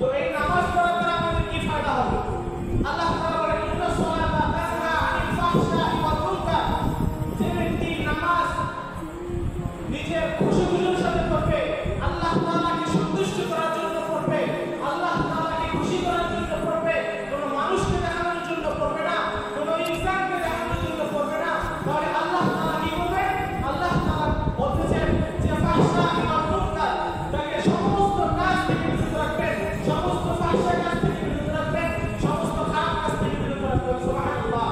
তো এই নামাজ পড়ার দ্বারা আমাদের কি ফায়দা হবে? আল্লাহ তাআলা বলেন ইন্না সালাতা তানহা আনিল ফাহশাই ওয়াল মুনকার। যে ব্যক্তি নামাজ নিজের খুশি-খুশির সাথে পড়বে, আল্লাহ তাআলাকে সন্তুষ্ট করার জন্য পড়বে, আল্লাহ তাআলাকে খুশি করার জন্য পড়বে, কোনো মানুষকে দেখানোর জন্য পড়বে না, কোনো ইনসানকে দেখানোর জন্য পড়বে না, তাহলে আল্লাহ তাআলা কি করবে? আল্লাহ তাআলা বলতেছেন যে ফাহশাই ওয়াল মুনকার, তাকে সমস্ত কাজ থেকে বিরত রাখবেন, সমস্ত ফাহশা কাজ থেকে বিরত রাখবেন, সমস্ত খারাপ কাজ থেকে বিরত রাখবেন। সুবহানাল্লাহ।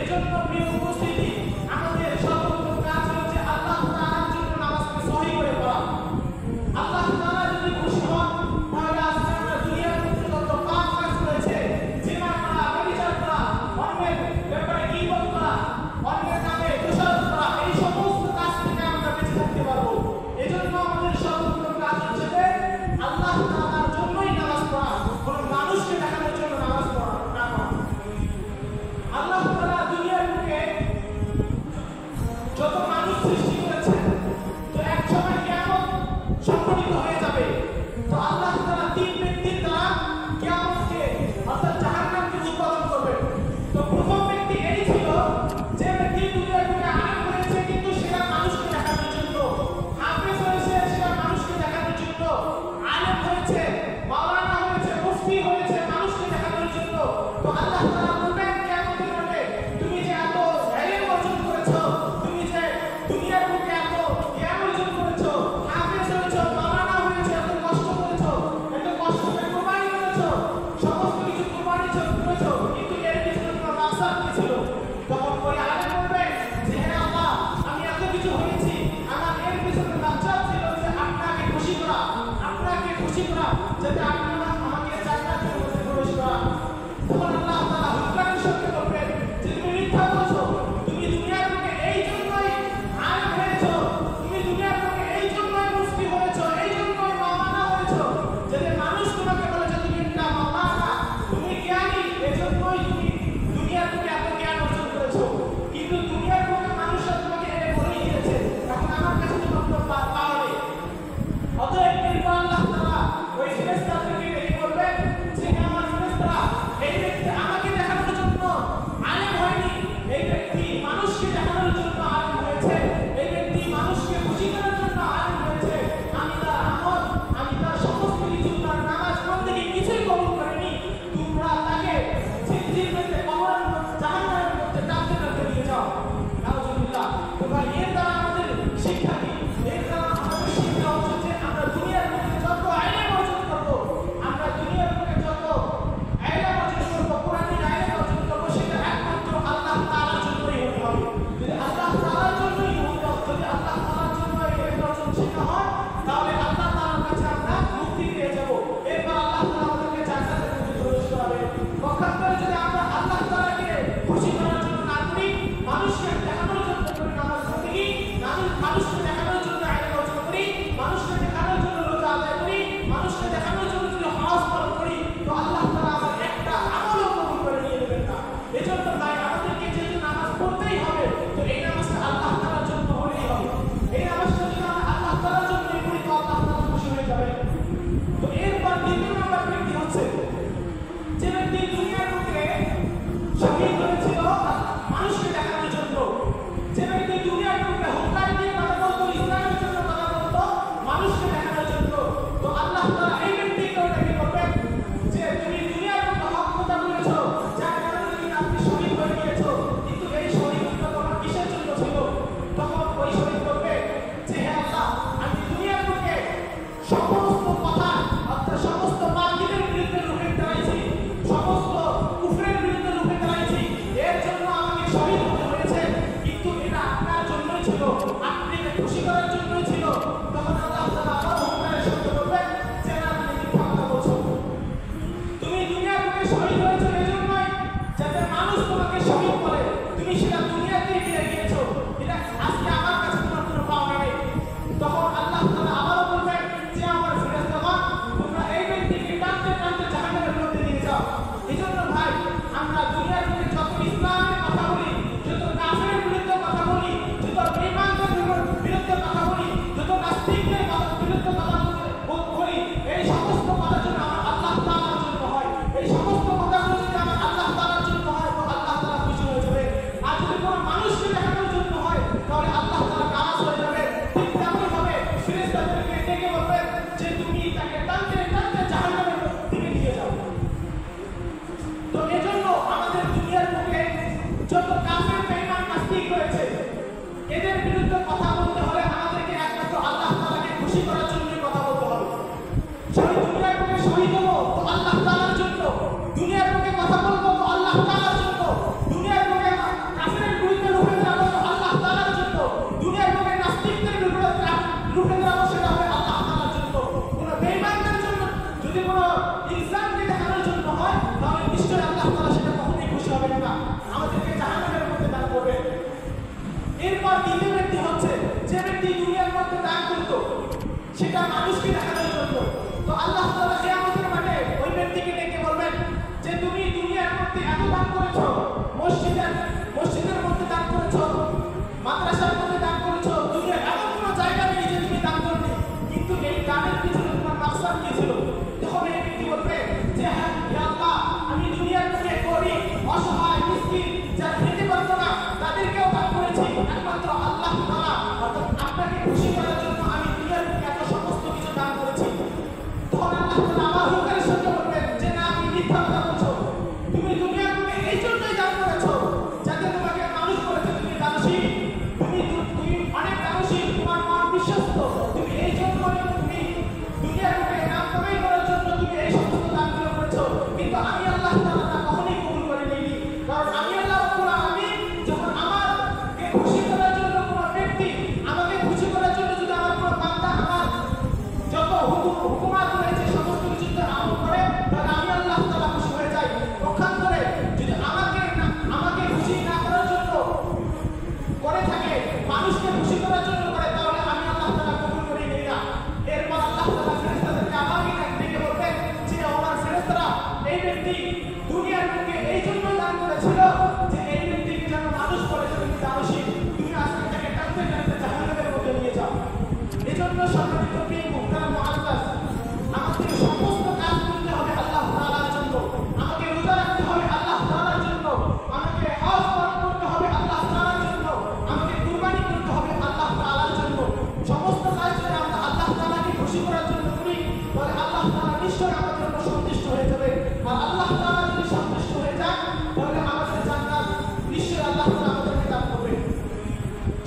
এজন্য প্রিয় উপস্থিতি, আমাদের সর্বপ্রথম কাজ হচ্ছে আল্লাহ তাআলার জন্য নামাজকে সহিহ করে পড়া। আল্লাহ তাআলা যদি খুশি হন, তাহলে আজকে আমরা দুনিয়ার মধ্যে যত পাপ কাজ করেছে, জিনা করা, ব্যভিচার করা, অন্যের ব্যাপারে গীবত করা, অন্যের নামে দোষারোপ করা, এই সমস্ত কাজ থেকে আমরা বেঁচে থাকতে পারবো। এজন্য আমাদের সর্বপ্রথম কাজ হচ্ছে যে আল্লাহ তাআলার জন্যই নামাজ পড়া, কোনো মানুষকে দেখানোর জন্য নামাজ পড়া না। আল্লাহ তাআলা দুনিয়ার বুকে যত মানুষ সৃষ্টি করেছেন, তো এক সময় কিয়ামত সংঘটিত হয়ে যাবে। তো আল্লাহ তাআলা তিন ব্যক্তির দ্বারা কিয়ামতকে অর্থাৎ জাহান্নামকে উৎপাদন করবেন। তো প্রথম ব্যক্তি এই ছিল যে ব্যক্তি দুনিয়ার বুকে আলেম হয়েছে, কিন্তু সেটা মানুষকে দেখানোর জন্য, হাফেজ হয়েছে সেটা মানুষকে দেখানোর জন্য, আলেম হয়েছে, মাওলানা হয়েছে, মুফতি হয়েছে মানুষকে দেখানোর জন্য। তো আল্লাহ তাআলা বলবেন কিয়ামতের মাঠে, তুমি যে এত ইলম অর্জন করেছো, তুমি যে দুনিয়ার বুকে এত জ্ঞান অর্জন করেছো, হাফেজ হয়েছো, মাওলানা হয়েছো, এত কষ্ট করেছো, এত কষ্ট করে কুরবানি করেছো, সমস্ত কিছু কুরবানি করেছো, কিন্তু এর পিছনে তোমার মাকসাদ কি ছিল? তখন ওই আলেম বলবে যে হে আল্লাহ, আমি এত কিছু হয়েছি, আমার এর পিছনে মাকসাদ ছিল যে আপনাকে খুশি করা, আপনাকে খুশি করা, যাতে আপনি আমাকে জান্নাতের মধ্যে প্রবেশ করা। তখন আল্লাহ তাআলা হুকুমের সঙ্গে বলবেন যে তুমি মিথ্যা বলছো, তুমি দুনিয়ার বুকে এই জন্যই আলেম হয়েছো, তুমি দুনিয়ার বুকে এই জন্যই মুফতি হয়েছো, এই জন্যই মাওলানা হয়েছো, যাতে মানুষ তোমাকে বলে যে তুমি একটা মাওলানা, তুমি জ্ঞানী, এজন্যই তুমি দুনিয়ার বুকে এত জ্ঞান অর্জন করেছো। কিন্তু দুনিয়ার বুকে মানুষরা তোমাকে এনে বলেই দিয়েছে, এখন আমার কাছে তো কোনো পাওয়া নেই। অতএব এরপর আল্লাহ তাআলা ওই ফেরেশতাদেরকে ডেকে বলবেন যে হে আমার ফেরেশতারা, এই ব্যক্তি আমাকে দেখানোর জন্য আলেম হয়নি, এই ব্যক্তি মানুষকে দেখানোর জন্য আলেম হয়েছে, এই ব্যক্তি মানুষকে খুশি করার জন্য আলেম হয়েছে। আমি তার আমল, আমি তার সমস্ত কিছু, তার নামাজ বন্দেগী কিছুই কবুল করিনি, তোমরা তাকে জিন্দির মধ্যে কবরের মধ্যে জাহান্নামের মধ্যে টানতে টানতে নিয়ে যাও। নাউজুবিল্লাহ। তো ভাই, এর দ্বারা আমাদের শিক্ষা কি? এর দ্বারা আমাদের শিক্ষা হচ্ছে যে আমরা দুনিয়ার মধ্যে যত ইলম অর্জন করবো, আমরা দুনিয়ার মধ্যে যত ইলম অর্জন করবো, কোরআনের ইলম অর্জন করবো, সেটা একমাত্র আল্লাহ তাআলার জন্যই হতে হবে। যদি আল্লাহ তাআলার জন্যই হতে হবে, যদি আল্লাহ তাআলার জন্য ইলম অর্জন শেখা হয়, তাহলে আল্লাহ তাআলার কাছে আমরা মুক্তি পেয়ে যাবো। এরপর আল্লাহ তাআলা আমাদেরকে জান্নাতের মধ্যে প্রবেশ করাবেন। পক্ষান্তরে যদি আমরা আল্লাহ তাআলাকে খুশি করার জন্য না করি, মানুষকে দেখানোর জন্য করি নামাজ বন্দেগী, মানুষকে দেখানোর জন্য ইলম অর্জন করি, মানুষকে দেখানোর জন্য রোজা আদায় করি, মানুষকে দেখানোর জন্য যদি হজ পালন করি, তো আল্লাহ তাআলা আমার একটা আমলও কবুল করে নিয়ে নেবেন না। এজন্য ভাই, আমাদেরকে যেহেতু নামাজ পড়তেই হবে, তো এই নামাজটা আল্লাহ তাআলার জন্য হলেই হবে। এই নামাজটা যদি আমরা আল্লাহ তাআলার জন্যই করি, তো আল্লাহ তাআলা খুশি হয়ে যাবে। তো এরপর দ্বিতীয় নম্বর ব্যক্তি হচ্ছে যে ব্যক্তি দুনিয়ার বুকে শহীদ হয়েছিল মানুষকে দেখানোর জন্য, যে ব্যক্তি দুনিয়ার বুকে হুঙ্কার দিয়ে কথা বলতো, ইসলামের জন্য কথা বলতো, মানুষকে দেখানোর জন্য। তো আল্লাহ তাআলা এই ব্যক্তি আল্লাহ তাআলা আমার হুকুমের সঙ্গে বলবেন যে না তুমি মিথ্যা কথা বলছো, তুমি দুনিয়ার বুকে এই জন্যই জান করেছো যাতে তোমাকে মানুষ করেছে তুমি দানশীল, তুমি অনেক দানশীল, তোমার মন বিশ্বস্ত, তুমি এই জন্যই তুমি দুনিয়ার বুকে নাম কামাই করার জন্য তুমি এই সমস্ত দানগুলো করেছো। কিন্তু আমি আল্লাহ তাআলা তা কখনোই কবুল করে নিইনি, কারণ আমি আল্লাহ রাব্বুল আলামিন যখন আমাকে খুশি করার জন্য কোনো ব্যক্তি আমাকে খুশি করার জন্য যদি আমার কোনো বান্দা আমার যত হুকুমাত রয়েছে সমস্ত কিছু যদি আমল করে, তাহলে আমি আল্লাহ তাআলা খুশি হয়ে যাই। পক্ষান্তরে যদি আমাকে খুশি না করার জন্য করে থাকে, মানুষকে খুশি করার জন্য করে, তাহলে আমি আল্লাহ তাআলা কবুল করে নিই না। এরপর আল্লাহ তাআলা ফেরেশতাদেরকে আমাকে ডেকে বলবেন যে আমার ফেরেশতারা এই ব্যক্তি দুনিয়ার বুকে এই জন্য দান করেছিল যে এই ব্যক্তিকে যেন মানুষ করে তুমি দানশীল, তুমি আজকে থেকে টানতে টানতে জাহান্নামের মধ্যে নিয়ে যাও। এজন্য সম্মানিত প্রিয় মুহতারাম মুআজ্জাজ, আমাদের সমস্ত কাজ করতে হবে আল্লাহ তাআলার জন্য, আমাকে রোজা রাখতে হবে আল্লাহ তাআলার জন্য, আমাকে হজ পালন করতে হবে আল্লাহ তাআলার জন্য, আমাকে কুরবানি করতে হবে আল্লাহ তাআলার জন্য। সমস্ত কাজ যদি আমরা আল্লাহ তাআলাকে খুশি করার জন্য করি, তাহলে আল্লাহ তাআলা নিশ্চয়ই আমাদের উপর সন্তুষ্ট হয়ে যাবে। আর আল্লাহ তাআলা যদি সন্তুষ্ট হয়ে যায়, তাহলে আমাদের জান্নাত নিশ্চয়ই আল্লাহ তাআলা আমাদেরকে দান করবেন।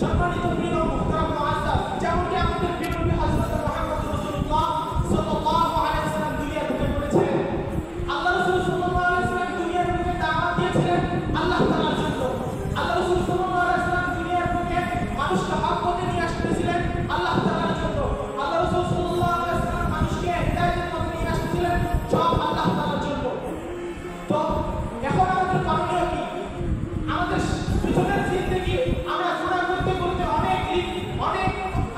সম্মানিত প্রিয় মুহতারাম মুআজ্জাজ, যেমনটি আমাদের প্রিয় নবী হযরত মুহাম্মদ রাসূলুল্লাহ সাল্লাল্লাহু আলাইহি ওয়াসাল্লাম দুনিয়ার বুকে করেছিলেন, আল্লাহ রাসূল সাল্লাল্লাহু আলাইহি ওয়াসাল্লাম দুনিয়ার বুকে দাওয়াত দিয়েছিলেন আল্লাহ তাআলার জন্য। আল্লাহ রাসূল সাল্লাল্লাহু আলাইহি ওয়াসাল্লাম দুনিয়ার বুকে মানুষকে হক পথে নিয়ে আসতেছিলেন আল্লাহ তাআলার জন্য। আল্লাহ রাসূল সাল্লাল্লাহু আলাইহি ওয়াসাল্লাম মানুষকে হিদায়াতের পথে নিয়ে আসতেছিলেন সব আল্লাহ তাআলার জন্য। তো এখন আমাদের করণীয় কি? আমাদের পিছনের জিন্দেগি আমরা গুনাহ করতে করতে অনেক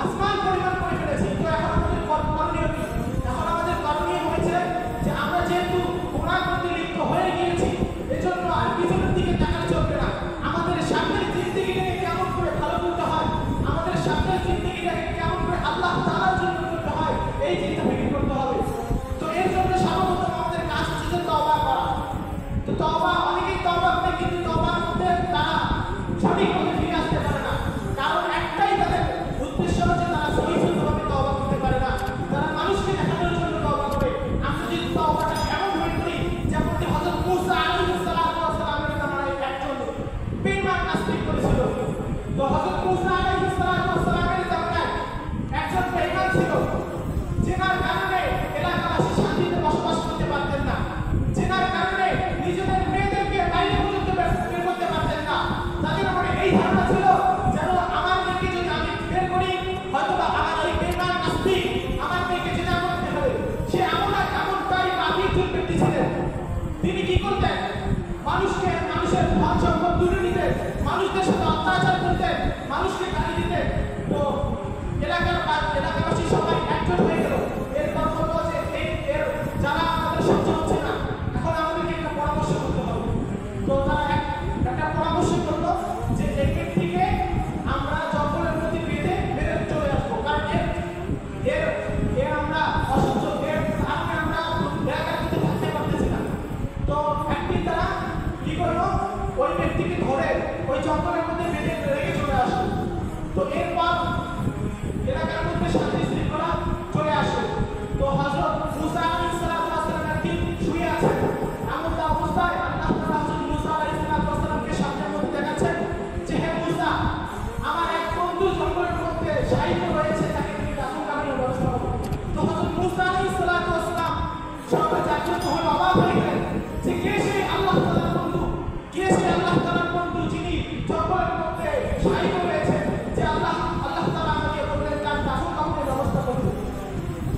আসমান পরিমাণ করে ফেলেছি। তো এখন আমাদের করণীয় কি? এখন আমাদের করণীয় হয়েছে যে আমরা যেহেতু গুনাহ করতে লিপ্ত হয়ে গিয়েছি, এজন্য আর পিছনের দিকে তাকালে চলবে না। আমাদের সামনের জিন্দেগিটাকে কেমন করে ভালো করতে হয়, আমাদের সামনের জিন্দেগিটাকে কেমন করে আল্লাহ তাআলার জন্য করতে হয়, এই চিন্তা ফিকির করতে হবে। তো এর জন্য সর্বপ্রথম আমাদের কাজ হচ্ছে যে তওবা করা। তো তওবা, অনেকেই তওবা করে কিন্তু তওবার মধ্যে তারা সঠিক পথে ফিরে আসতে পারে না, কারণ একটাই তাদের উদ্দেশ্য হচ্ছে তারা সহিষ্ণুভাবে তওবা করতে পারে না, তারা মানুষকে দেখানোর জন্য তওবা করে। আমরা যদি তওবাটা এমন ভাবে করি যেমনটি হযরত মূসা আলাইহিস সালামের জামানায় একজন বেঈমান নাস্তিক করেছিল। তো হযরত মূসা আলাইহিস সালামের জামানায় একজন বেঈমান ছিল, যেনার কারণে এলাকাবাসী শান্তিতে বসবাস করতে পারতেন না, যেনার কারণে নিজেদের মেয়েদেরকে বাইরে পর্যন্ত বের করতে পারতেন না। তাদের মনে এই ধারণা ছিল যেন আমার মেয়েকে যদি আমি বের করি, হয়তোবা আমার ওই বেঈমান নাস্তিক আমার মেয়েকে জেনা করতে হবে। সে এমনটাই পাপী ব্যক্তি ছিলেন। তিনি কি করতেন? মানুষের ধন সম্পদ তুলে নিতেন, মানুষদের সাথে অত্যাচার করতেন, মানুষকে গালি দিতেন। তো এলাকাবাসী সবাই একজোট হয়ে গেল। এরপর বললো যে এর যারা আমাদের সহ্য হচ্ছে না, এখন আমাদেরকে একটা পরামর্শ করতে হবে। তো তারা একটা পরামর্শ করলো যে এই ব্যক্তিকে আমরা জঙ্গলের মধ্যে বেঁধে মেরে চলে আসবো, কারণ এর আমরা অসহ্য, এর কারণে আমরা এলাকার মধ্যে থাকতে পারতেছি না। তো একদিন তারা কি করলো, ওই ব্যক্তিকে ধরে ওই জঙ্গলের মধ্যে বেঁধে রেখে চলে আসলো। তো এরপর এলাকার মধ্যে শান্তি শৃঙ্খলা চলে আসে। তো হযরত মূসা আলাইহিস সালাম একদিন শুয়ে আছেন, এমন অবস্থায় আল্লাহ তাআলা হযরত মূসা আলাইহিস সালামকে সামনের মধ্যে দেখাচ্ছেন যে হে মূসা, আমার এক বন্ধু জঙ্গলের মধ্যে শায়িত রয়েছে, তাকে তুমি দাফন কাফনের ব্যবস্থা করো। তো হযরত মূসা আলাইহিস সালাম সবাই জাগ্রত হয়ে অবাক হয়ে গেলেন যে কে সেই আল্লাহ তাআলার বন্ধু, কে সেই আল্লাহ তাআলার বন্ধু যিনি জঙ্গলের মধ্যে শায়িত রয়েছে, যে আল্লাহ তাআলা আমাকে বললেন তার দাফন কাফনের ব্যবস্থা করতে।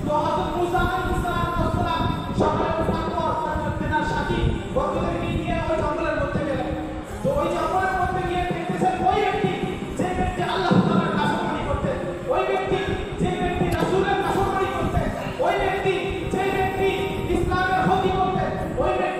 তো হযরত মূসা আলাইহিস সালাম সকালে ওঠার পর তার সাথী বন্ধুদেরকে নিয়ে ওই জঙ্গলের মধ্যে গেলেন। তো ওই জঙ্গলের মধ্যে গিয়ে দেখতেছেন ওই ব্যক্তি যে ব্যক্তি আল্লাহ তাআলার নাফরমানি করতেন, ওই ব্যক্তি যে ব্যক্তি রাসূলের নাফরমানি করতেন, ওই ব্যক্তি যে ব্যক্তি ইসলামের ক্ষতি করতেন, ওই ব্যক্তি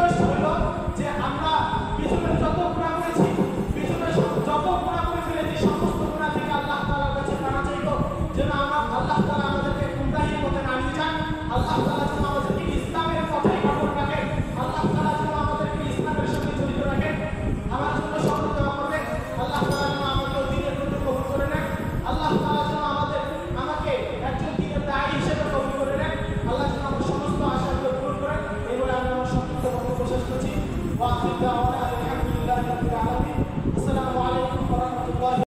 রিকোয়েস্ট হইল যে আমরা